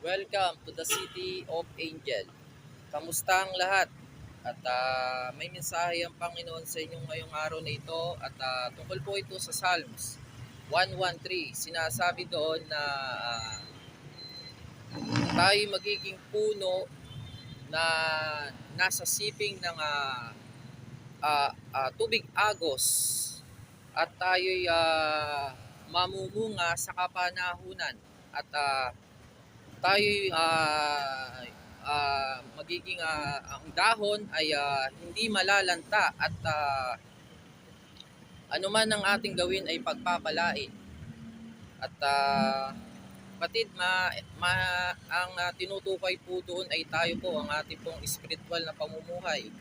Welcome to the City of Angel. Kamusta ang lahat? At may mensahe ang Panginoon sa inyo ngayong araw na ito at tungkol po ito sa Psalms 113. Sinasabi doon na tayo magiging puno na nasa siping ng tubig agos at tayo'y mamumunga sa kapanahunan at tayo'y magiging ang dahon ay hindi malalanta at anuman ang ating gawin ay pagpapalain. At kapatid, ang tinutukoy po doon ay tayo po, ang ating pong spiritual na pamumuhay.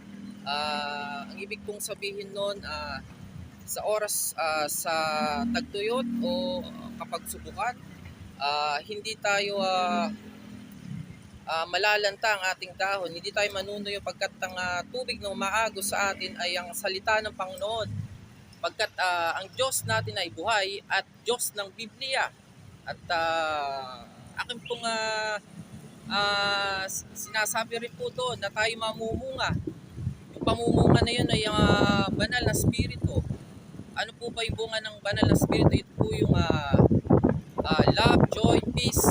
Ang ibig kong sabihin noon, sa oras sa tagtuyot o kapag subukan, hindi tayo malalanta ang ating dahon, hindi tayo manunuyo pagkat ang tubig na umaagos sa atin ay ang salita ng Panginoon. Pagkat ang Diyos natin ay buhay at Diyos ng Biblia. At akin pong sinasabi rin po doon na tayo mamumunga. Yung pamumunga na yun ay banal na spirito. Ano po ba yung bunga ng banal na spirito? Ito po yung love, joy, peace,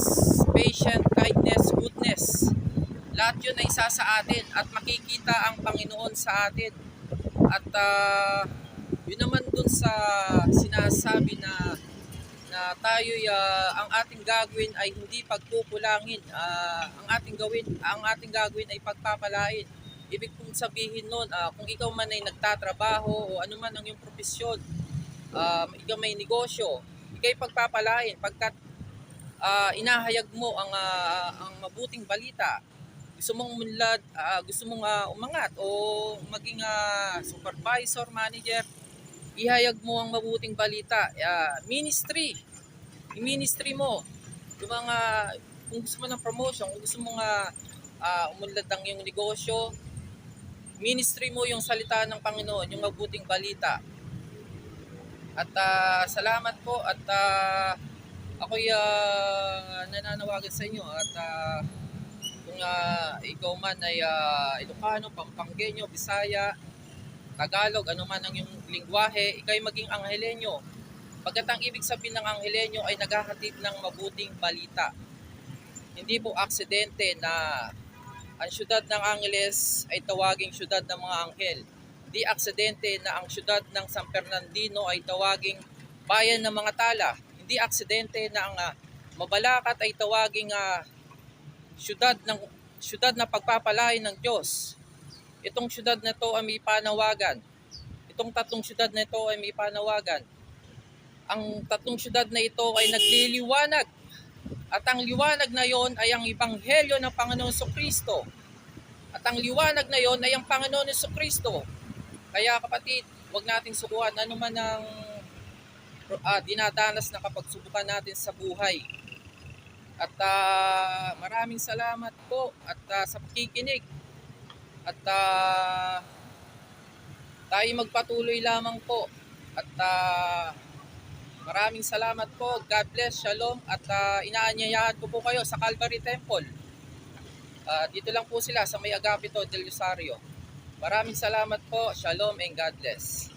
patience, kindness, goodness. Lahat yun ay isa sa atin at makikita ang Panginoon sa atin. At yun naman dun sa sinasabi na tayo'y ang ating gagawin ay hindi pagkukulangin. Ang ating gagawin ay pagpapalain. Ibig kong sabihin nun, kung ikaw man ay nagtatrabaho o ano man ang iyong profesyon, ikaw may negosyo, ikay pagpapalain pagkat inahayag mo ang mabuting balita. Gusto mong munlad, gusto mong umangat o maging supervisor, manager, ihayag mo ang mabuting balita. Ministry mo yung mga, kung gusto mo ng promotion, kung gusto mong umunlad ang iyong negosyo, ministry mo yung salita ng Panginoon, yung mabuting balita. At salamat po at ako'y nananawagan sa inyo at kung ikaw man ay Ilocano, Pampanggenyo, Bisaya, Tagalog, ano man ang iyong lingwahe, ikay maging Anghelenyo. Pagkat ang ibig sabihin ng Anghelenyo ay naghahatid ng mabuting balita. Hindi po aksidente na ang syudad ng Angeles ay tawaging syudad ng mga anghel. Hindi aksidente na ang syudad ng San Fernandino ay tawaging bayan ng mga tala. Hindi aksidente na ang Mabalacat ay tawaging syudad na pagpapalain ng Diyos. Itong syudad na ito ay may panawagan. Itong tatlong syudad na ito ay may panawagan. Ang tatlong syudad na ito ay nagliliwanag. At ang liwanag na yon ay ang Ebanghelyo ng Panginoon Jesucristo. At ang liwanag na yon ay ang Panginoon Jesucristo. Kaya kapatid, huwag nating subukan ano man ang dinadanas na kapagsubukan natin sa buhay. At maraming salamat po at sa pakikinig. At tayo magpatuloy lamang po. At maraming salamat po. God bless, shalom. At inaanyayahan ko po kayo sa Calvary Temple. Dito lang po sila sa may Agapito del Rosario. Maraming salamat po. Shalom and God bless.